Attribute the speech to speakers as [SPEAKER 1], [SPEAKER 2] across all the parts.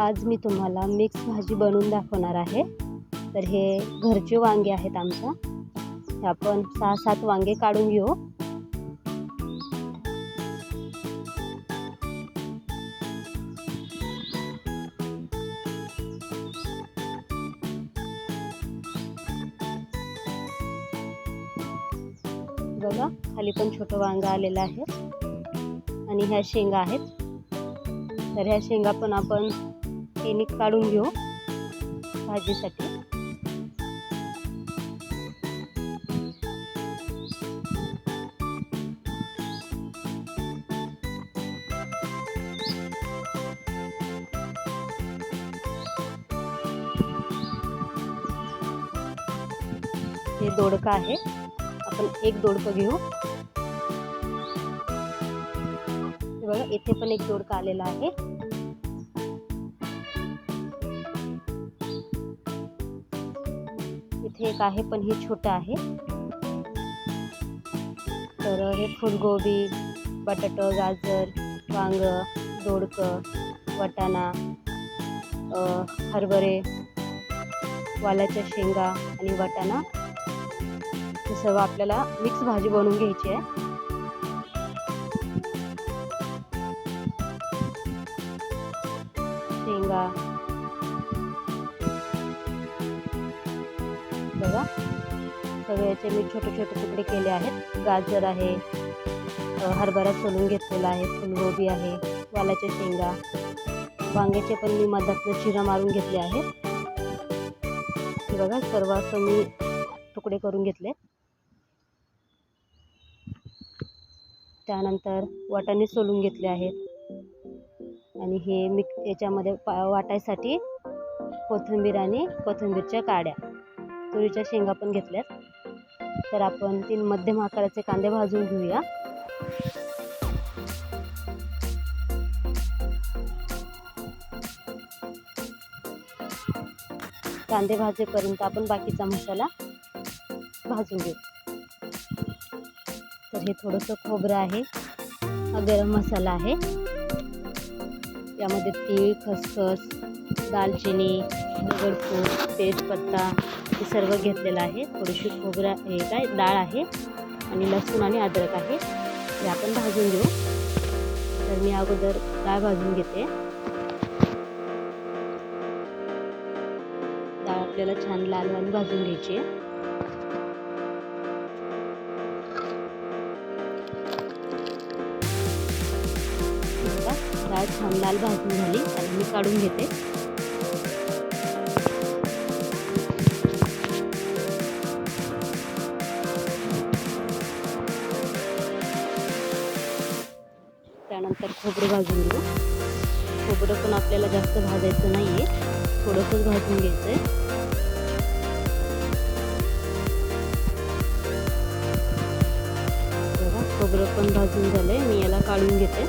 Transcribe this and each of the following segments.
[SPEAKER 1] आज मी तुम्हाला मिक्स भाजी बनवून दाखवणार आहे। तर हे घरचे वांगे आहेत आमच्या। हे आपण 6-7 वांगे काढून घेऊ। बघा खाली पण छोटं वांग आलेलं आहे आणि ह्या शेंगा आहेत। तर ह्या शेंगा पण आपण तिन्ही काढून घेऊ भाजीसाठी। हे दोडका आहे, आपण एक दोडकं घेऊ। बघा इथे पण एक दोडका आलेला आहे। इथे एक आहे पण हे छोटं आहे। तर हे फुलगोबी, बटाटा, गाजर, वांग, दोडकं, वाटाणा, हरभरे, वालाच्या शेंगा आणि वाटाणा हे सर्व आपल्याला मिक्स भाजी बनवून घ्यायची आहे। शेंगा बघा सगळ्याचे मी छोटे छोटे तुकडे केले आहेत। गाजर आहे, हरभरा सोलून घेतलेला आहे, फुलगोबी आहे, वालाच्या शेंगा, वांग्याचे पण मी मधातून चिरा मारून घेतले आहेत। हे बघा सर्व असं मी तुकडे करून घेतले। त्यानंतर वाटाणे सोलून घेतले आहेत आणि हे मी याच्यामध्ये वाटायसाठी कोथिंबीर आणि कोथिंबीरच्या काड्या, तुरीच्या शेंगा पण घेतल्यात। तर आपण 3 मध्यम आकाराचे कांदे भाजून घेऊया। कांदे भाजेपर्यंत आपण बाकीचा मसाला भाजून घेऊ। तर हे थोडंसं खोबरं आहे, हा गरम मसाला आहे, यामध्ये तीळ, खसखस, दालचिनी, दगडफूल, तेजपत्ता हे सर्व घेतलेलं आहे। थोडीशी खोबरं हे काय डाळ आहे आणि लसूण आणि अद्रक आहे, हे आपण भाजून घेऊ। तर मी अगोदर डाळ भाजून घेते। डाळ आपल्याला छान लालवानी भाजून घ्यायची आहे। डाळ छान लाल भाजून झाली आणि मी काढून घेते। त्यानंतर खोबरं भाजून घेऊ। खोबरं पण आपल्याला जास्त भाजायचं नाहीये, थोडंसंच भाजून घ्यायचंय। बघा खोबरं पण भाजून झालंय, मी याला काढून घेते।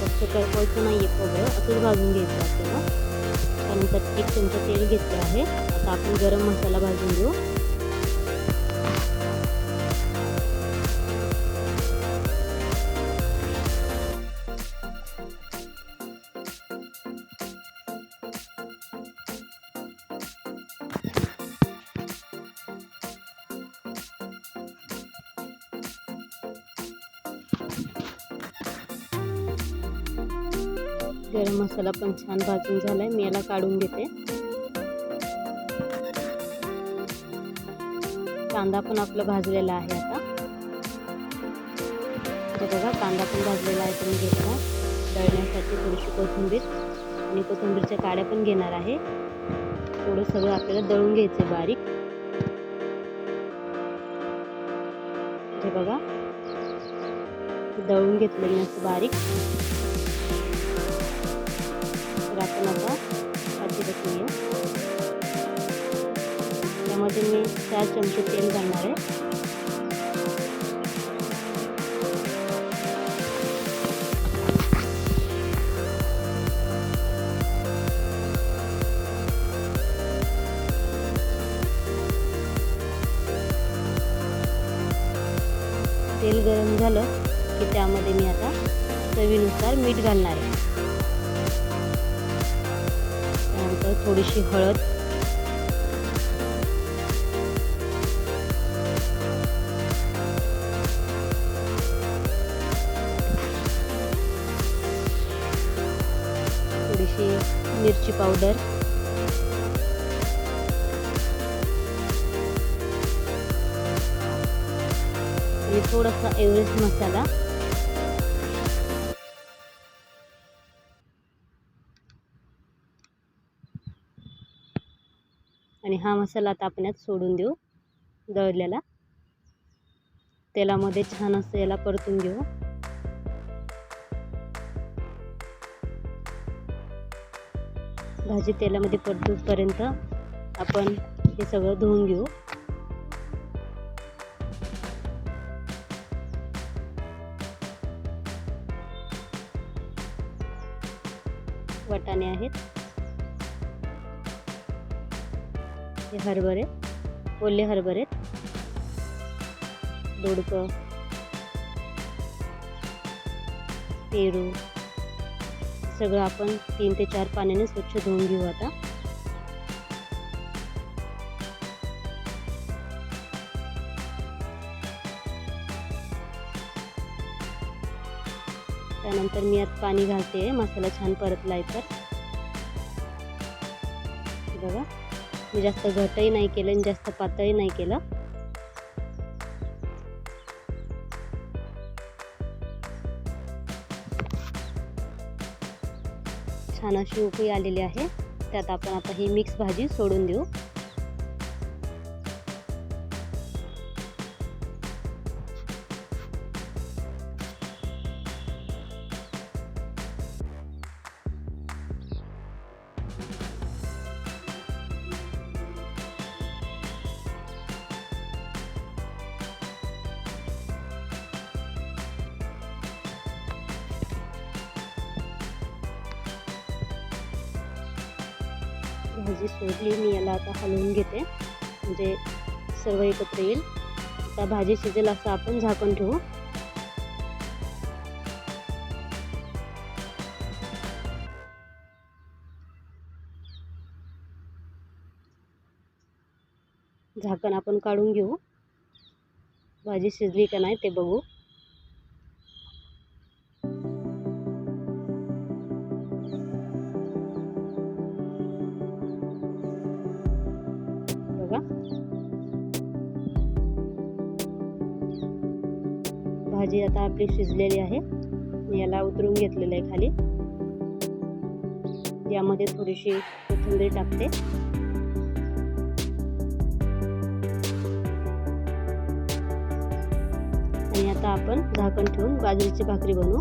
[SPEAKER 1] जास्त करपायचं नाहीये खोबरं, असंच भाजून घ्यायचं आपल्याला। त्यानंतर 1 चमचा तेल घेतलं आहे। आता आपण गरम मसाला भाजून घेऊ। गरम मसाला पण छान भाजून झालाय, मी याला काढून घेते। कांदा पण आपला भाजलेला आहे। आता बघा कांदा पण भाजलेला आहे, तुम्ही घेतला। दळण्यासाठी थोडीशी कोथिंबीर आणि कोथिंबीरच्या काड्या पण घेणार आहे। थोडं सगळं आपल्याला दळून घ्यायचं बारीक। हे बघा दळून घेतलं मी असं बारीक। तर आपण आता भाजी टाकूया। त्यामध्ये मी 4 चमचे तेल घालणार आहे। तेल गरम झालं की त्यामध्ये मी आता चवीनुसार मीठ घालणार आहे। थोडीशी हळद, थोडीशी मिरची पावडर, आणि थोडासा एव्हरेस्ट मसाला, आणि हा मसाला आता आपण यात सोडून देऊ. दळलेला तेलामध्ये छान असं याला परतून घेऊ. भाजी तेलामध्ये परतूपर्यंत आपण हे सगळं धुवून घेऊ. वाटाणे आहेत, हे हरभरे, ओले हरभरे, दोडकं, पेरू, सगळं आपण 3 ते 4 पाण्याने स्वच्छ धुवून घेऊ. आता त्यानंतर मी यात पाणी घालते. मसाला छान परतला आहे तर बघा, मी जास्त घट्टही नाही केलं आणि जास्त पातळही नाही केलं. छान अशी उकळी आलेली आहे. त्यात आपण आता ही मिक्स भाजी सोडून देऊ. भाजी सोडली, मी याला आता हलवून घेते म्हणजे सर्व एकत्र येईल. आता भाजी शिजेल असं आपण झाकण ठेवू. झाकण आपण काढून घेऊ. भाजी शिजली का नाही ते बघू. बघा, भाजी आता आपली शिजलेली आहे. याला उतरून घेतलेलं आहे खाली. यामध्ये थोडीशी कोथिंबीर टाकते. आणि आता आपण झाकण ठेवून बाजरीची भाकरी बनवू.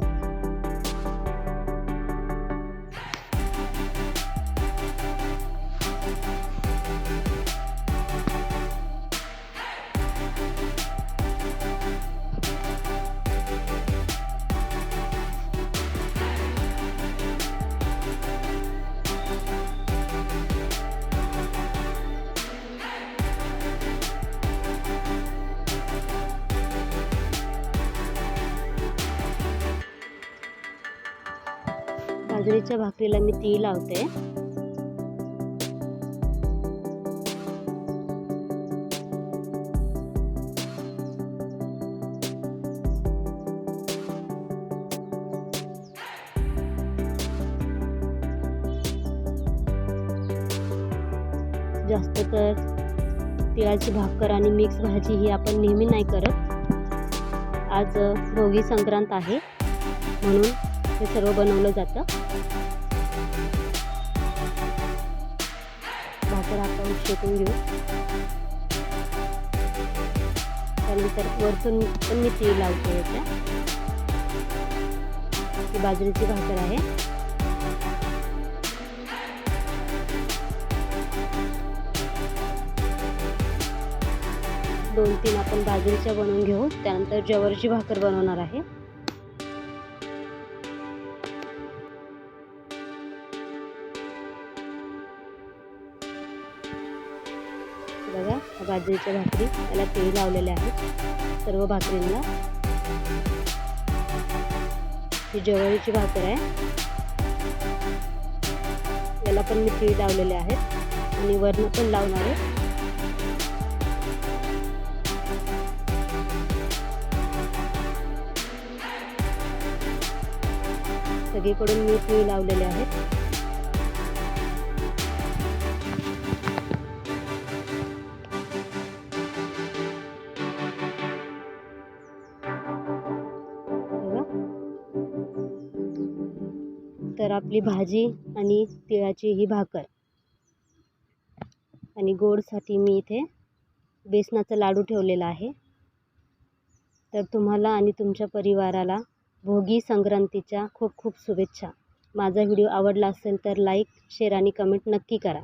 [SPEAKER 1] बाजरीच्या भाकरीला मी तीळ लावते. जास्त तर तिळाची भाकर आणि मिक्स भाजी ही आपण नेहमी नाही करत. आज भोगी संक्रांत आहे म्हणून हे सर्व बनवलं जातं. भाकर आपण शेकून घेऊ. त्यानंतर वरतून पण मी तीळ लावते. याच्या ही बाजरीची भाकर आहे. दोन तीन आपण बाजरीच्या बनवून घेऊ. त्यानंतर ज्वारीची भाकर बनवणार आहे. बघा, बाजरीच्या भाकरी याला तीळ लावलेले आहेत सर्व भाकरींना. ही ज्वारीची भाकर आहे. त्याला पण मी तीळ लावलेले आहेत आणि वरण पण लावणार आहे. सगळीकडून मी तीळ लावलेले आहेत. तर आपली भाजी आणि तिळाची ही भाकर आणि गोडसाठी मी इथे बेसनाचा लाडू ठेवलेला आहे. तर तुम्हाला आणि तुमच्या परिवाराला भोगी संक्रांतीच्या खूप खूप शुभेच्छा. माझा व्हिडिओ आवडला असेल तर लाईक, शेअर आणि कमेंट नक्की करा.